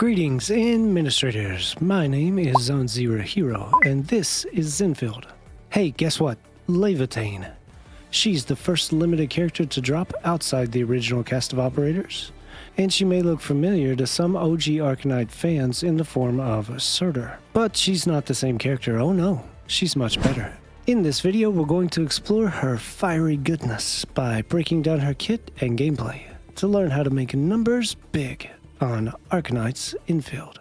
Greetings, administrators. My name is Zone Zero Hero, and this is Endfield. Hey, guess what? Laevatain. She's the first limited character to drop outside the original cast of operators, and she may look familiar to some OG Arknight fans in the form of Surtur. But she's not the same character, oh no, she's much better. In this video, we're going to explore her fiery goodness by breaking down her kit and gameplay to learn how to make numbers big on Arknights Endfield.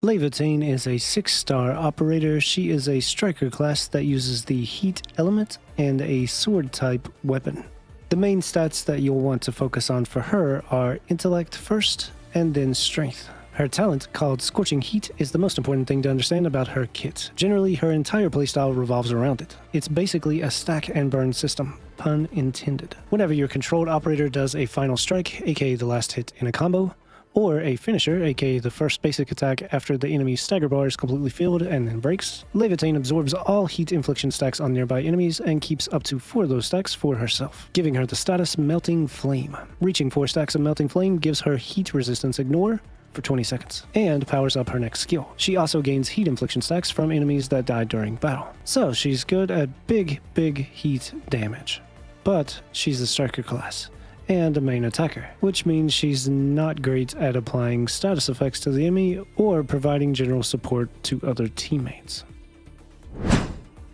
Laevatain is a 6-star operator. She is a striker class that uses the heat element and a sword type weapon. The main stats that you'll want to focus on for her are intellect first and then strength. Her talent, called Scorching Heat, is the most important thing to understand about her kit. Generally, her entire playstyle revolves around it. It's basically a stack and burn system, pun intended. Whenever your controlled operator does a final strike, aka the last hit in a combo, or a finisher, aka the first basic attack after the enemy's stagger bar is completely filled and then breaks, Laevatain absorbs all heat infliction stacks on nearby enemies and keeps up to 4 of those stacks for herself, giving her the status Melting Flame. Reaching 4 stacks of Melting Flame gives her heat resistance ignore for 20 seconds, and powers up her next skill. She also gains heat infliction stacks from enemies that died during battle. So she's good at big heat damage. But she's a striker class, and a main attacker, which means she's not great at applying status effects to the enemy or providing general support to other teammates.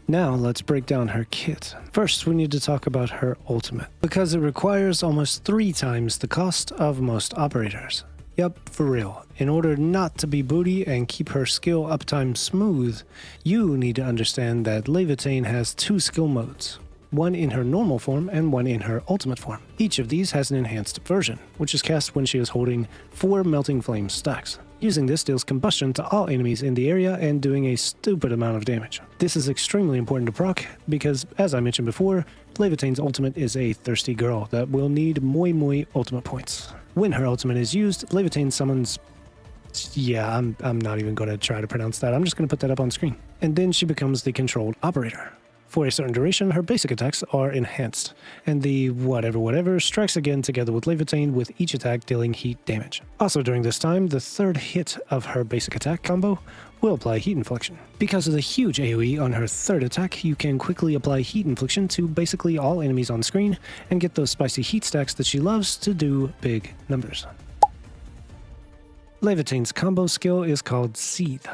Now let's break down her kit. First, we need to talk about her ultimate, because it requires almost 3 times the cost of most operators. Yup, for real. In order not to be booty and keep her skill uptime smooth, you need to understand that Laevatain has 2 skill modes, one in her normal form and one in her ultimate form. Each of these has an enhanced version, which is cast when she is holding 4 Melting Flame stacks. Using this deals combustion to all enemies in the area and doing a stupid amount of damage. This is extremely important to proc because, as I mentioned before, Laevatain's ultimate is a thirsty girl that will need moi ultimate points. When her ultimate is used, Laevatain summons... yeah, I'm not even going to try to pronounce that. I'm just going to put that up on screen. And then she becomes the controlled operator. For a certain duration, her basic attacks are enhanced, and the whatever strikes again together with Laevatain, with each attack dealing heat damage. Also during this time, the 3rd hit of her basic attack combo will apply heat infliction. Because of the huge AoE on her 3rd attack, you can quickly apply heat infliction to basically all enemies on screen and get those spicy heat stacks that she loves to do big numbers. Laevatain's combo skill is called Seethe.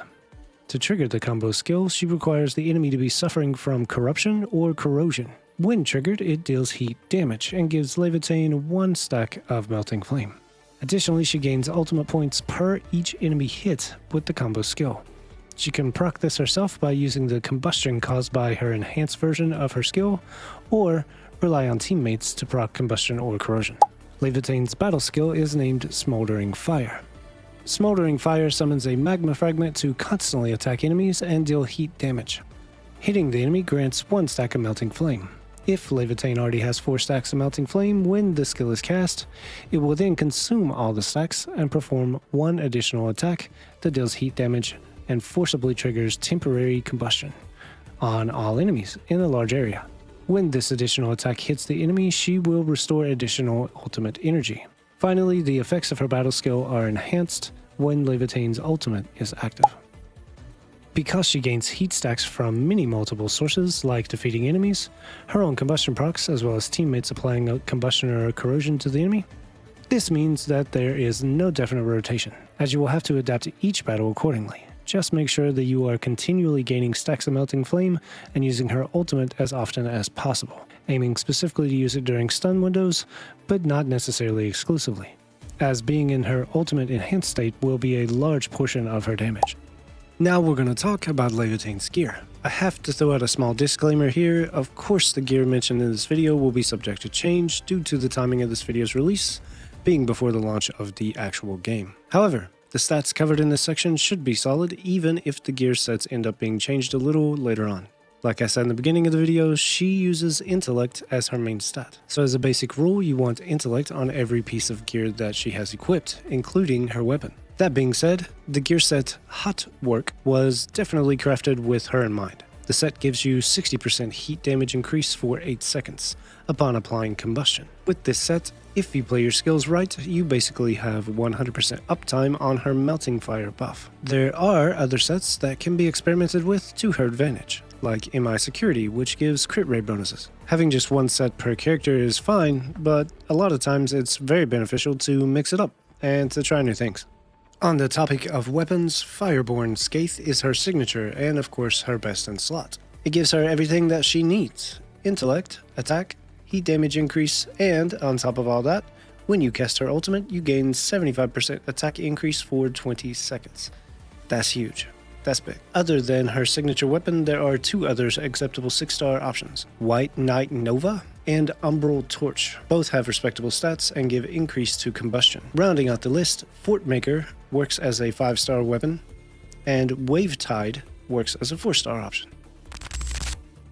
To trigger the combo skill, she requires the enemy to be suffering from corruption or corrosion. When triggered, it deals heat damage and gives Laevatain 1 stack of Melting Flame. Additionally, she gains ultimate points per each enemy hit with the combo skill. She can proc this herself by using the combustion caused by her enhanced version of her skill, or rely on teammates to proc combustion or corrosion. Laevatain's battle skill is named Smoldering Fire. Smoldering Fire summons a magma fragment to constantly attack enemies and deal heat damage. Hitting the enemy grants 1 stack of Melting Flame. If Laevatain already has 4 stacks of Melting Flame when the skill is cast, it will then consume all the stacks and perform 1 additional attack that deals heat damage and forcibly triggers temporary combustion on all enemies in a large area. When this additional attack hits the enemy, she will restore additional ultimate energy. Finally, the effects of her battle skill are enhanced when Laevatain's ultimate is active. Because she gains heat stacks from many multiple sources, like defeating enemies, her own combustion procs, as well as teammates applying a combustion or corrosion to the enemy, this means that there is no definite rotation, as you will have to adapt to each battle accordingly. Just make sure that you are continually gaining stacks of Melting Flame and using her ultimate as often as possible, aiming specifically to use it during stun windows, but not necessarily exclusively, as being in her ultimate enhanced state will be a large portion of her damage. Now we're going to talk about Laevatain's gear. I have to throw out a small disclaimer here. Of course, the gear mentioned in this video will be subject to change due to the timing of this video's release being before the launch of the actual game. However, the stats covered in this section should be solid even if the gear sets end up being changed a little later on. Like I said in the beginning of the video, she uses intellect as her main stat. So as a basic rule, you want intellect on every piece of gear that she has equipped, including her weapon. That being said, the gear set Hot Work was definitely crafted with her in mind. The set gives you 60% heat damage increase for 8 seconds upon applying combustion. With this set, if you play your skills right, you basically have 100% uptime on her melting fire buff. There are other sets that can be experimented with to her advantage, like MI Security, which gives crit rate bonuses. Having just one set per character is fine, but a lot of times it's very beneficial to mix it up and to try new things. On the topic of weapons, Fireborn Scathe is her signature and of course her best in slot. It gives her everything that she needs: intellect, attack, heat damage increase, and on top of all that, when you cast her ultimate, you gain 75% attack increase for 20 seconds. That's huge. That's big. Other than her signature weapon, there are two other acceptable 6-star options: White Knight Nova and Umbral Torch. Both have respectable stats and give increase to combustion. Rounding out the list, Fortmaker works as a 5-star weapon, and Laevatain works as a 4-star option.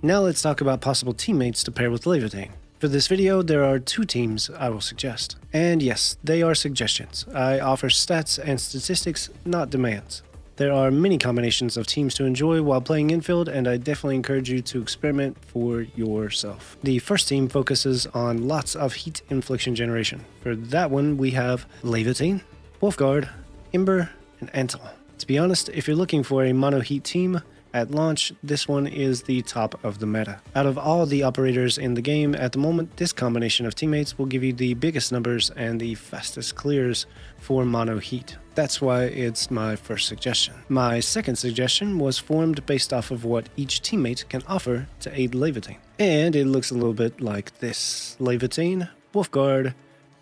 Now let's talk about possible teammates to pair with Laevatain. For this video, there are 2 teams I will suggest. And yes, they are suggestions. I offer stats and statistics, not demands. There are many combinations of teams to enjoy while playing Endfield, and I definitely encourage you to experiment for yourself. The first team focuses on lots of heat infliction generation. For that one, we have Laevatain, Wolfguard, Ember, and Antal. To be honest, if you're looking for a mono heat team, at launch, this one is the top of the meta. Out of all the operators in the game at the moment, this combination of teammates will give you the biggest numbers and the fastest clears for mono heat. That's why it's my first suggestion. My second suggestion was formed based off of what each teammate can offer to aid Laevatain. And it looks a little bit like this: Laevatain, Wolfguard,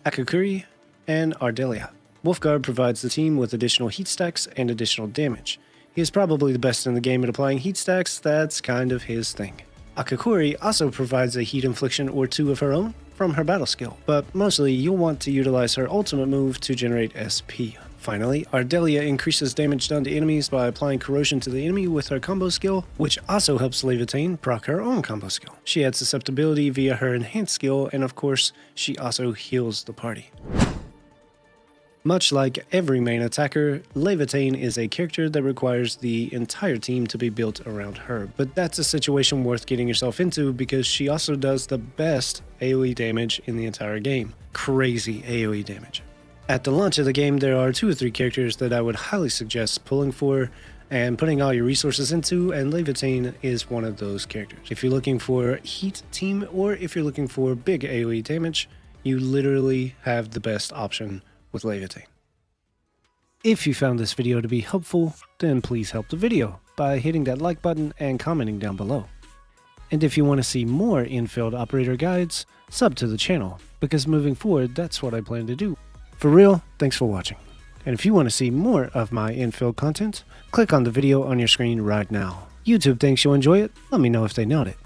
Akakuri, and Ardelia. Wolfguard provides the team with additional heat stacks and additional damage. He is probably the best in the game at applying heat stacks. That's kind of his thing. Akakuri also provides a heat infliction or 2 of her own from her battle skill, but mostly you'll want to utilize her ultimate move to generate SP. Finally, Ardelia increases damage done to enemies by applying corrosion to the enemy with her combo skill, which also helps Laevatain proc her own combo skill. She adds susceptibility via her enhanced skill, and of course, she also heals the party. Much like every main attacker, Laevatain is a character that requires the entire team to be built around her, but that's a situation worth getting yourself into because she also does the best AoE damage in the entire game. Crazy AoE damage. At the launch of the game, there are 2 or 3 characters that I would highly suggest pulling for and putting all your resources into, and Laevatain is one of those characters. If you're looking for heat team or if you're looking for big AoE damage, you literally have the best option with Laevatain. If you found this video to be helpful, then please help the video by hitting that like button and commenting down below. And if you want to see more Endfield Operator Guides, sub to the channel, because moving forward, that's what I plan to do. For real, thanks for watching. And if you want to see more of my Endfield content, click on the video on your screen right now. YouTube thinks you'll enjoy it. Let me know if they nailed it.